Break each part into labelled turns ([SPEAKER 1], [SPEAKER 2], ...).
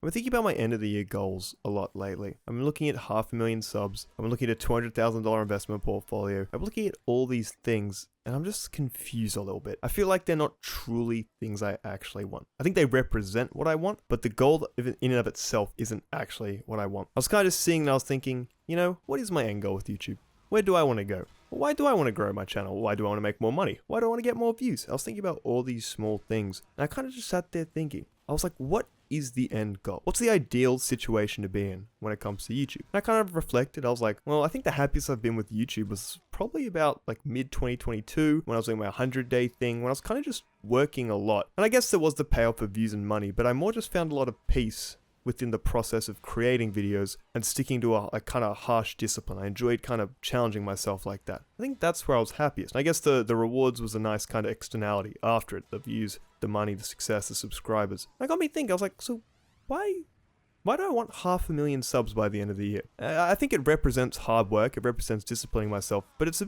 [SPEAKER 1] I've been thinking about my end of the year goals a lot lately. I'm looking at 500,000 subs. I'm looking at a $200,000 investment portfolio. I'm looking at all these things and I'm just confused a little bit. I feel like they're not truly things I actually want. I think they represent what I want, but the goal in and of itself isn't actually what I want. I was kind of just seeing and I was thinking, what is my end goal with YouTube? Where do I want to go? Why do I want to grow my channel? Why do I want to make more money? Why do I want to get more views? I was thinking about all these small things and I kind of just sat there thinking. I was like, what is the end goal? What's the ideal situation to be in when it comes to YouTube? And I kind of reflected. I was like, well, I think the happiest I've been with YouTube was probably about like mid 2022 when I was doing my 100-day thing, when I was kind of just working a lot. And I guess there was the payoff of views and money, but I more just found a lot of peace within the process of creating videos and sticking to a kind of harsh discipline. I enjoyed kind of challenging myself like that. I think that's where I was happiest. And I guess the rewards was a nice kind of externality after it, the views, the money, the success, the subscribers. And it got me thinking, I was like, so why do I want 500,000 subs by the end of the year? I think it represents hard work, it represents disciplining myself, but it's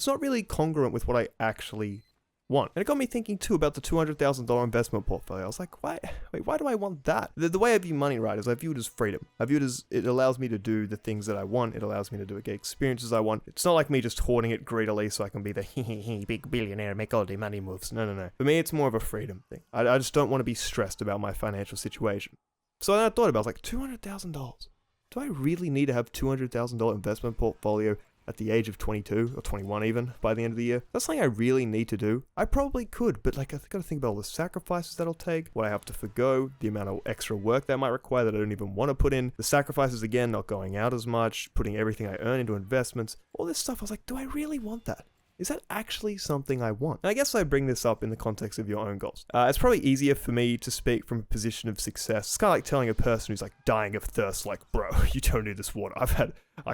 [SPEAKER 1] not really congruent with what I actually want. And it got me thinking too about the $200,000 investment portfolio. I was like, why do I want that? The way I view money, right, is I view it as freedom. I view it as it allows me to do the things that I want. It allows me to get experiences I want. It's not like me just hoarding it greedily so I can be the big billionaire, make all the money moves. No. For me, it's more of a freedom thing. I just don't want to be stressed about my financial situation. So then I thought about it, I was like, $200,000? Do I really need to have $200,000 investment portfolio at the age of 22 or 21 even by the end of the year? That's something I really need to do. I probably could, but like I got to think about all the sacrifices that'll take, what I have to forgo, the amount of extra work that might require that I don't even want to put in, the sacrifices again, not going out as much, putting everything I earn into investments, all this stuff. I was like, do I really want that? Is that actually something I want? And I guess I bring this up in the context of your own goals. It's probably easier for me to speak from a position of success. It's kind of like telling a person who's like dying of thirst, like, bro, you don't need this water. I've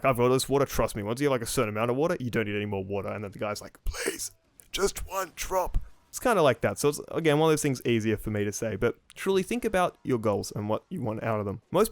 [SPEAKER 1] got all this water, trust me. Once you have like a certain amount of water, you don't need any more water. And then the guy's like, please, just one drop. It's kind of like that. So it's, again, one of those things easier for me to say, but truly think about your goals and what you want out of them. I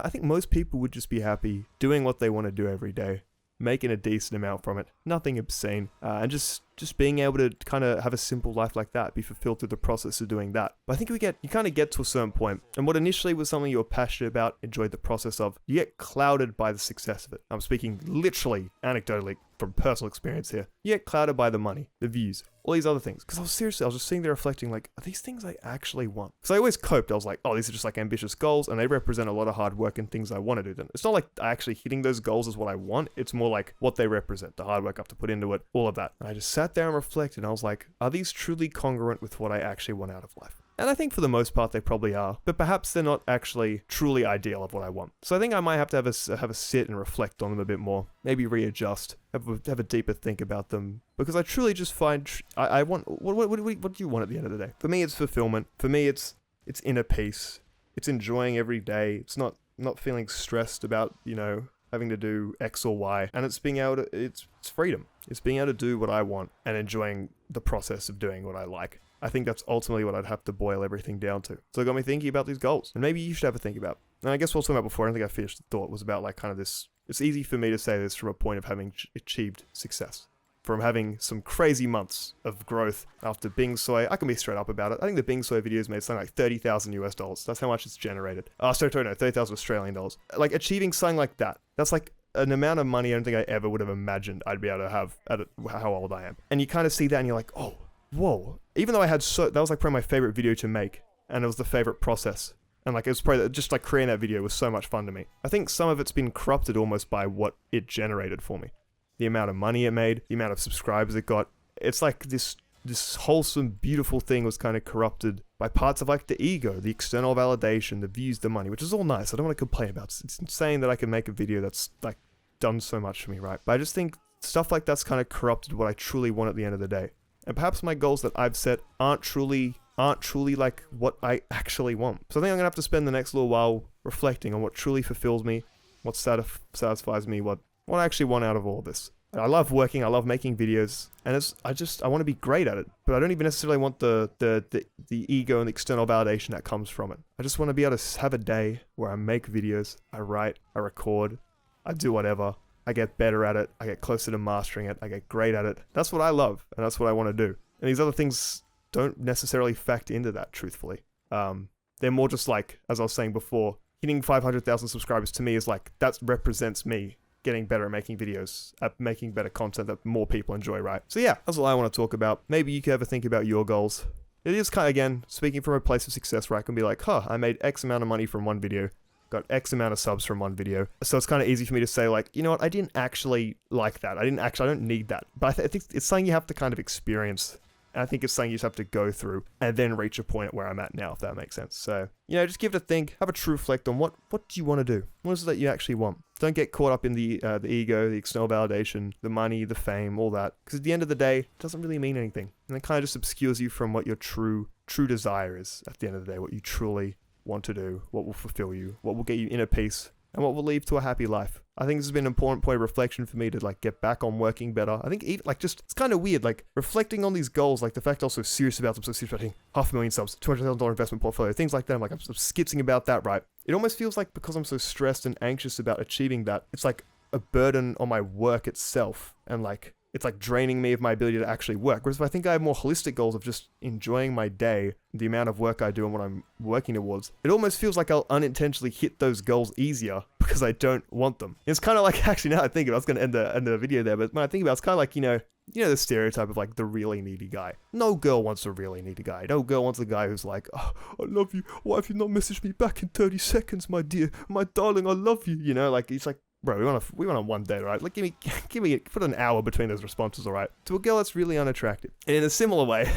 [SPEAKER 1] think most people would just be happy doing what they want to do every day, making a decent amount from it, nothing obscene, and just being able to kind of have a simple life like that, be fulfilled through the process of doing that. But I think you kind of get to a certain point, and what initially was something you were passionate about, enjoyed the process of, you get clouded by the success of it. I'm speaking literally, anecdotally, from personal experience here. You get clouded by the money, the views, all these other things. Because I was just sitting there reflecting, like, are these things I actually want? Because I always coped. I was like, oh, these are just like ambitious goals, and they represent a lot of hard work and things I want to do. Then it's not like actually hitting those goals is what I want. It's more like what they represent, the hard work I have to put into it, all of that. And I just sat there and reflected, and I was like, are these truly congruent with what I actually want out of life? And I think for the most part they probably are, but perhaps they're not actually truly ideal of what I want. So I think I might have to have a sit and reflect on them a bit more, maybe readjust, have a deeper think about them, because I truly just find I want what do you want at the end of the day? For me, it's fulfillment. For me, it's inner peace. It's enjoying every day. It's not feeling stressed about having to do X or Y, and it's being able to it's freedom. It's being able to do what I want and enjoying the process of doing what I like. I think that's ultimately what I'd have to boil everything down to. So it got me thinking about these goals, and maybe you should have a think about. And I guess what I was talking about before, I don't think I finished the thought, was about like kind of this. It's easy for me to say this from a point of having achieved success, from having some crazy months of growth after Bing Soy. I can be straight up about it. I think the Bing Soy videos made something like $30,000 US. That's how much it's generated. 30,000 Australian dollars. Like achieving something like that. That's like an amount of money I don't think I ever would have imagined I'd be able to have at how old I am. And you kind of see that and you're like, oh, whoa. Even though that was like probably my favorite video to make, and it was the favorite process. And like it was probably just like creating that video was so much fun to me. I think some of it's been corrupted almost by what it generated for me. The amount of money it made, the amount of subscribers it got. It's like this wholesome, beautiful thing was kind of corrupted by parts of like the ego, the external validation, the views, the money, which is all nice. I don't want to complain about it. It's insane that I can make a video that's like done so much for me, right? But I just think stuff like that's kind of corrupted what I truly want at the end of the day. And perhaps my goals that I've set aren't truly like what I actually want. So I think I'm gonna have to spend the next little while reflecting on what truly fulfills me, what satisfies me, what I actually want out of all of this. I love working, I love making videos, and I want to be great at it, but I don't even necessarily want the ego and the external validation that comes from it. I just want to be able to have a day where I make videos, I write, I record, I do whatever. I get better at it, I get closer to mastering it, I get great at it. That's what I love, and that's what I want to do. And these other things don't necessarily factor into that, truthfully. They're more just like, as I was saying before, hitting 500,000 subscribers to me is like, that represents me getting better at making videos, at making better content that more people enjoy, right? So yeah, that's all I want to talk about. Maybe you could ever think about your goals. It is kind of, again, speaking from a place of success where I can be like, I made X amount of money from one video, got X amount of subs from one video. So it's kind of easy for me to say like, you know what, I didn't actually like that. I don't need that. But I think it's something you have to kind of experience. And I think it's something you just have to go through and then reach a point where I'm at now, if that makes sense. So, just give it a think, have a true reflect on what do you want to do? What is it that you actually want? Don't get caught up in the ego, the external validation, the money, the fame, all that. Because at the end of the day, it doesn't really mean anything. And it kind of just obscures you from what your true desire is at the end of the day, what you truly want to do, what will fulfill you, what will get you inner peace, and what will lead to a happy life. I think this has been an important point of reflection for me to like get back on working better. I think even, like, it's kind of weird, like reflecting on these goals, like the fact I'm so serious about them, so serious about hitting 500,000 subs, $200,000 investment portfolio, things like that. I'm skitzing about that, right? It almost feels like because I'm so stressed and anxious about achieving that, it's like a burden on my work itself, and like it's like draining me of my ability to actually work. Whereas if I think I have more holistic goals of just enjoying my day, the amount of work I do and what I'm working towards, it almost feels like I'll unintentionally hit those goals easier because I don't want them. It's kind of like, actually now I think of it, I was going to end the video there, but when I think about it, it's kind of like, the stereotype of like the really needy guy. No girl wants a really needy guy. No girl wants a guy who's like, I love you. Why have you not messaged me back in 30 seconds, my dear? My darling, I love you. Like, it's like, bro, we want a one day, right? Like, put an hour between those responses, all right? To a girl that's really unattractive. And in a similar way,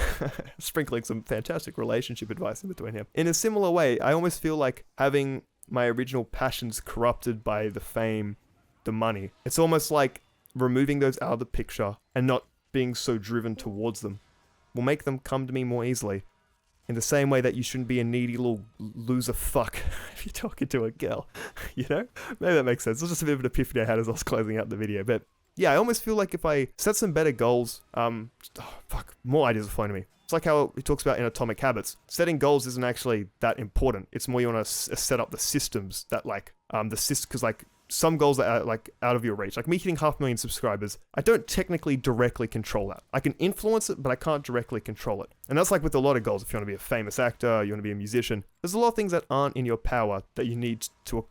[SPEAKER 1] sprinkling some fantastic relationship advice in between here. In a similar way, I almost feel like having my original passions corrupted by the fame, the money. It's almost like removing those out of the picture and not being so driven towards them will make them come to me more easily. In the same way that you shouldn't be a needy little loser fuck if you're talking to a girl, Maybe that makes sense. It was just a bit of an epiphany I had as I was closing out the video. But yeah, I almost feel like if I set some better goals, more ideas are flowing to me. It's like how he talks about in Atomic Habits. Setting goals isn't actually that important. It's more you want to set up the systems that because like some goals that are like out of your reach. Like me hitting 500,000 subscribers, I don't technically directly control that. I can influence it, but I can't directly control it. And that's like with a lot of goals. If you want to be a famous actor, you want to be a musician, there's a lot of things that aren't in your power that you need to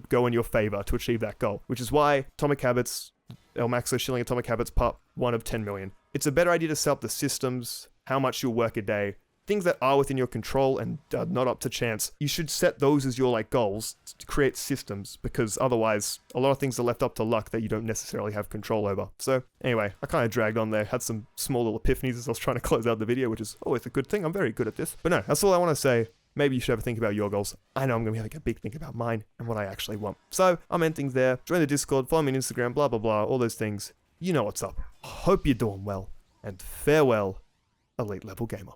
[SPEAKER 1] go in your favor to achieve that goal. Which is why Atomic Habits, El Maxo Shilling Atomic Habits Part 1 of 10 million. It's a better idea to set up the systems, how much you'll work a day, things that are within your control and are not up to chance. You should set those as your goals to create systems, because otherwise a lot of things are left up to luck that you don't necessarily have control over. So anyway, I kind of dragged on there, had some small little epiphanies as I was trying to close out the video, which is always a good thing. I'm very good at this. But no, that's all I want to say. Maybe you should ever think about your goals. I know I'm going to be having a big think about mine and what I actually want. So I'll end things there. Join the Discord, follow me on Instagram, blah, blah, blah, all those things. You know what's up. Hope you're doing well. And farewell, Elite Level Gamer.